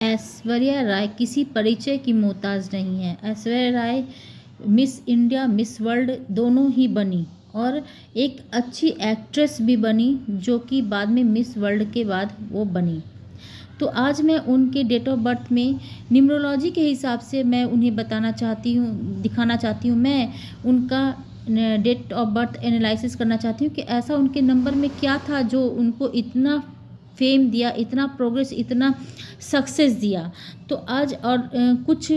ऐश्वर्या राय किसी परिचय की मोहताज नहीं है। Aishwarya Rai miss India, miss world दोनों ही बनी और एक अच्छी एक्ट्रेस भी बनी, जो कि बाद में मिस वर्ल्ड के बाद वो बनी। तो आज मैं उनके डेट ऑफ बर्थ में न्यूमरोलॉजी के हिसाब से मैं उन्हें बताना चाहती हूँ, दिखाना चाहती हूँ। मैं उनका डेट ऑफ बर्थ एनालिसिस करना चाहती हूँ कि ऐसा उनके नंबर में क्या था जो उनको इतना फेम दिया, इतना प्रोग्रेस, इतना सक्सेस दिया। तो आज और कुछ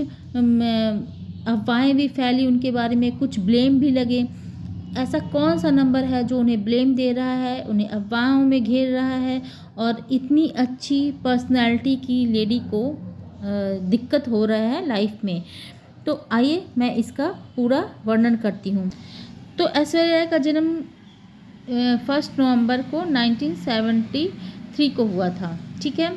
अफवाहें भी फैली उनके बारे में, कुछ ब्लेम भी लगे। ऐसा कौन सा नंबर है जो उन्हें ब्लेम दे रहा है, उन्हें अफवाहों में घेर रहा है और इतनी अच्छी पर्सनालिटी की लेडी को दिक्कत हो रहा है लाइफ में। तो आइए मैं इसका पूरा वर्णन करती हूँ। तो ऐश्वर्या राय का जन्म 1 नवंबर को 1973 को हुआ था, ठीक है।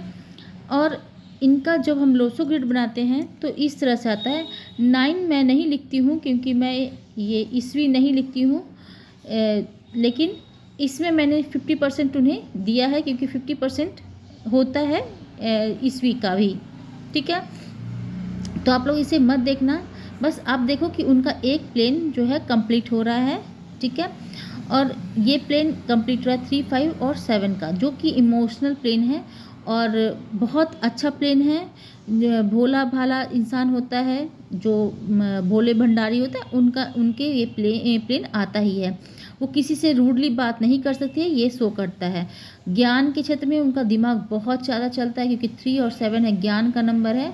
और इनका जब हम लोसो ग्रिड बनाते हैं तो इस तरह से आता है। 9 मैं नहीं लिखती हूँ क्योंकि मैं ये ईस्वी नहीं लिखती हूँ, लेकिन इसमें मैंने 50% उन्हें दिया है क्योंकि 50% होता है ईस्वी का भी, ठीक है। तो आप लोग इसे मत देखना, बस आप देखो कि उनका एक प्लेन जो है कंप्लीट हो रहा है, ठीक है। और ये प्लेन कंप्लीट हो रहा है 3, 5 और 7 का, जो कि इमोशनल प्लेन है और बहुत अच्छा प्लेन है। भोला भाला इंसान होता है, जो भोले भंडारी होता है, उनके ये प्लेन आता ही है। वो किसी से रूडली बात नहीं कर सकती है, ये शो करता है। ज्ञान के क्षेत्र में उनका दिमाग बहुत ज़्यादा चलता है क्योंकि 3 और 7 है, ज्ञान का नंबर है,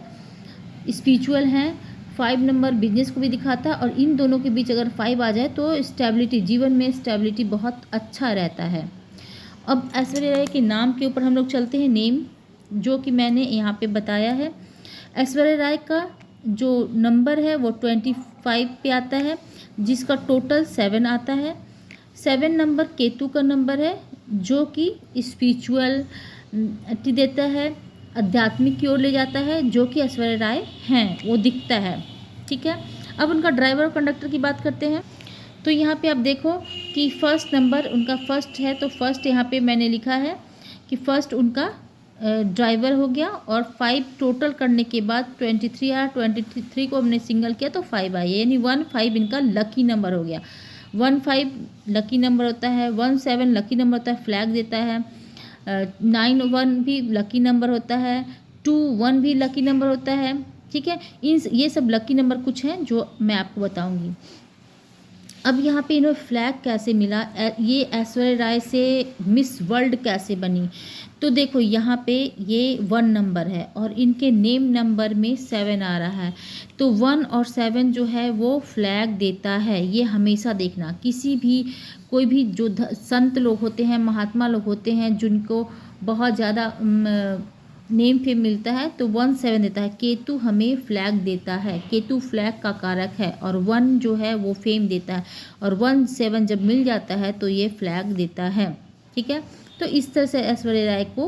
स्पिरिचुअल हैं। 5 नंबर बिजनेस को भी दिखाता है और इन दोनों के बीच अगर 5 आ जाए तो स्टेबिलिटी, जीवन में स्टेबिलिटी बहुत अच्छा रहता है। अब ऐश्वर्या राय के नाम के ऊपर हम लोग चलते हैं, नेम जो कि मैंने यहाँ पे बताया है। ऐश्वर्या राय का जो नंबर है वो 25 पे आता है, जिसका टोटल 7 आता है। 7 नंबर केतु का नंबर है, जो कि स्पिरिचुअलिटी देता है, आध्यात्मिक की ओर ले जाता है, जो कि ऐश्वर्या राय हैं, वो दिखता है, ठीक है। अब उनका ड्राइवर और कंडक्टर की बात करते हैं। तो यहाँ पे आप देखो कि फर्स्ट नंबर उनका फर्स्ट है, तो फर्स्ट यहाँ पे मैंने लिखा है कि फर्स्ट उनका ड्राइवर हो गया और 5 टोटल करने के बाद 23 आया, 23 को हमने सिंगल किया तो 5 आया, यानी 1-5 इनका लकी नंबर हो गया। 1-5 लकी नंबर होता है, 1-7 लकी नंबर होता है, फ्लैग देता है। 9-1 भी लकी नंबर होता है, 2-1 भी लकी नंबर होता है, ठीक है। ये सब लकी नंबर कुछ हैं जो मैं आपको बताऊंगी। अब यहाँ पे इन्हें फ्लैग कैसे मिला, ये ऐश्वर्या राय से मिस वर्ल्ड कैसे बनी, तो देखो यहाँ पे ये 1 नंबर है और इनके नेम नंबर में 7 आ रहा है। तो 1 और 7 जो है वो फ्लैग देता है, ये हमेशा देखना। किसी भी कोई भी जो संत लोग होते हैं, महात्मा लोग होते हैं, जिनको बहुत ज़्यादा नेम फेम मिलता है, तो 1-7 देता है। केतु हमें फ्लैग देता है, केतु फ्लैग का कारक है और 1 जो है वो फेम देता है और 1-7 जब मिल जाता है तो ये फ्लैग देता है, ठीक है। तो इस तरह से ऐश्वर्या राय को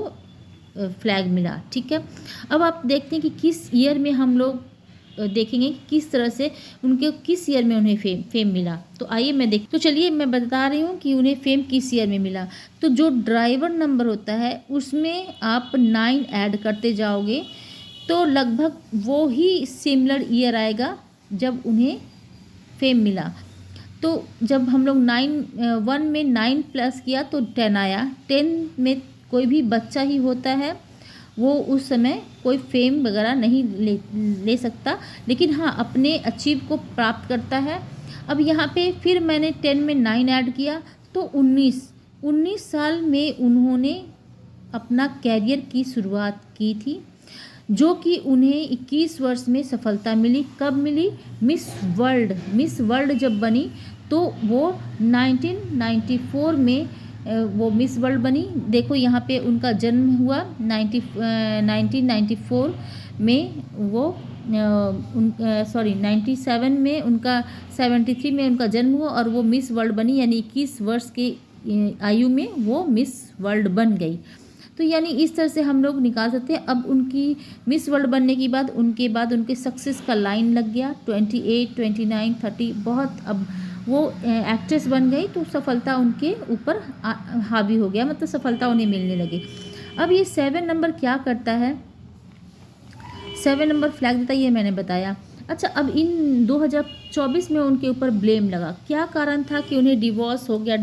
फ्लैग मिला, ठीक है। अब आप देखते हैं कि किस ईयर में हम लोग देखेंगे किस तरह से उनके किस ईयर में उन्हें फेम मिला। तो आइए मैं देख, तो चलिए मैं बता रही हूँ कि उन्हें फेम किस ईयर में मिला। तो जो ड्राइवर नंबर होता है उसमें आप 9 ऐड करते जाओगे तो लगभग वो ही सिमिलर ईयर आएगा जब उन्हें फेम मिला। तो जब हम लोग 1 में 9 प्लस किया तो 10 आया। 10 में कोई भी बच्चा ही होता है, वो उस समय कोई फेम वगैरह नहीं ले सकता, लेकिन हाँ अपने अचीव को प्राप्त करता है। अब यहाँ पे फिर मैंने 10 में 9 ऐड किया तो 19 साल में उन्होंने अपना कैरियर की शुरुआत की थी, जो कि उन्हें 21 वर्ष में सफलता मिली। कब मिली? मिस वर्ल्ड जब बनी तो वो 1994 में वो मिस वर्ल्ड बनी। देखो यहाँ पे उनका जन्म हुआ 1994 में, वो 97 में उनका 73 में उनका जन्म हुआ और वो मिस वर्ल्ड बनी, यानी 21 वर्ष के आयु में वो मिस वर्ल्ड बन गई। तो यानी इस तरह से हम लोग निकाल सकते हैं। अब उनकी मिस वर्ल्ड बनने के बाद उनके सक्सेस का लाइन लग गया 28, 29, 30, बहुत। अब वो एक्ट्रेस बन गई तो सफलता उनके ऊपर हावी हो गया, मतलब सफलता उन्हें मिलने लगी। अब ये 7 नंबर क्या करता है, 7 नंबर फ्लैग देता है, ये मैंने बताया। अच्छा, अब इन 2024 में उनके ऊपर ब्लेम लगा। क्या कारण था कि उन्हें डिवोर्स हो गया।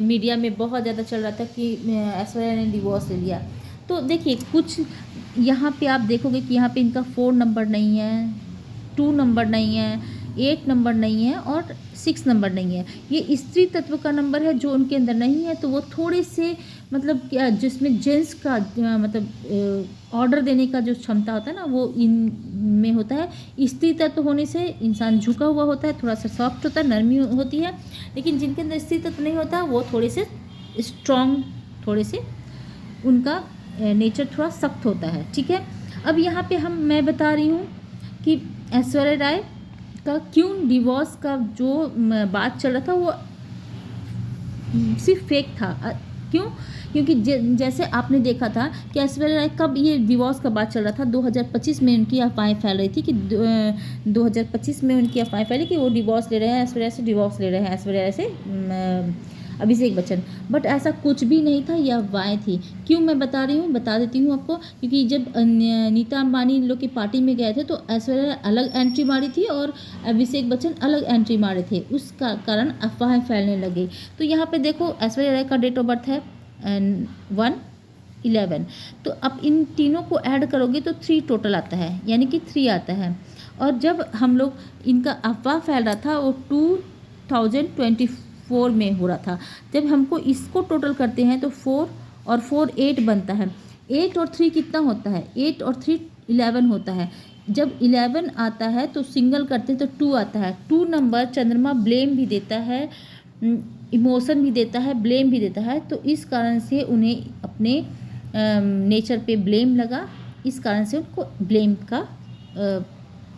मीडिया में बहुत ज़्यादा चल रहा था कि ऐश्वर्या ने डिवोर्स ले लिया। तो देखिए, कुछ यहाँ पे आप देखोगे कि यहाँ पे इनका 4 नंबर नहीं है, 2 नंबर नहीं है, 8 नंबर नहीं है और 6 नंबर नहीं है। ये स्त्री तत्व का नंबर है जो उनके अंदर नहीं है। तो वो थोड़े से मतलब क्या, जिसमें जेंट्स का मतलब ऑर्डर देने का जो क्षमता होता है ना, वो इन में होता है। स्त्री तत्व होने से इंसान झुका हुआ होता है, थोड़ा सा सॉफ्ट होता है, नरमी होती है। लेकिन जिनके अंदर स्त्री तत्व नहीं होता, वो थोड़े से स्ट्रॉन्ग, थोड़े से उनका नेचर थोड़ा सख्त होता है। ठीक है, अब यहाँ पे मैं बता रही हूँ कि ऐश्वर्या राय का क्यों डिवोर्स का जो बात चल रहा था वो सिर्फ फेक था। क्यों? क्योंकि जैसे आपने देखा था कि ऐश्वर्या राय कब ये डिवोर्स का बात चल रहा था, 2025 में उनकी अफवाहें फैल रही थी कि 2025 में उनकी अफवाहें फैली कि वो डिवोर्स ले रहे हैं, ऐश्वर्या से डिवोर्स ले रहे हैं, ऐश्वर्या से अभिषेक बच्चन। बट ऐसा कुछ भी नहीं था, यह अफवाहें थी। क्यों मैं बता रही हूँ, बता देती हूँ आपको। क्योंकि जब नीता अंबानी इन लोग की पार्टी में गए थे तो ऐश्वर्या अलग एंट्री मारी थी और अभिषेक बच्चन अलग एंट्री मारे थे, उसका कारण अफवाहें फैलने लगी। तो यहाँ पे देखो, ऐश्वर्या राय का डेट ऑफ बर्थ है 1/11। तो अब इन तीनों को ऐड करोगे तो 3 टोटल आता है, यानी कि 3 आता है। और जब हम लोग इनका अफवाह फैल रहा था वो 2024 में हो रहा था। जब हमको इसको टोटल करते हैं तो 4 और 4 8 बनता है। 8 और 3 कितना होता है? 8 और 3 11 होता है। जब 11 आता है तो सिंगल करते हैं तो 2 आता है। 2 नंबर चंद्रमा ब्लेम भी देता है, इमोशन भी देता है, ब्लेम भी देता है। तो इस कारण से उन्हें अपने नेचर पे ब्लेम लगा, इस कारण से उनको ब्लेम का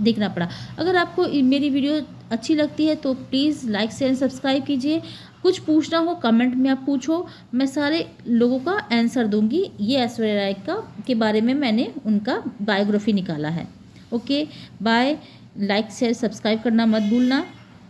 देखना पड़ा। अगर आपको मेरी वीडियो अच्छी लगती है तो प्लीज़ लाइक शेयर सब्सक्राइब कीजिए। कुछ पूछना हो कमेंट में आप पूछो, मैं सारे लोगों का आंसर दूंगी। ये ऐश्वर्या राय के बारे में मैंने उनका बायोग्राफी निकाला है। Okay, bye. Like share subscribe करना मत भूलना।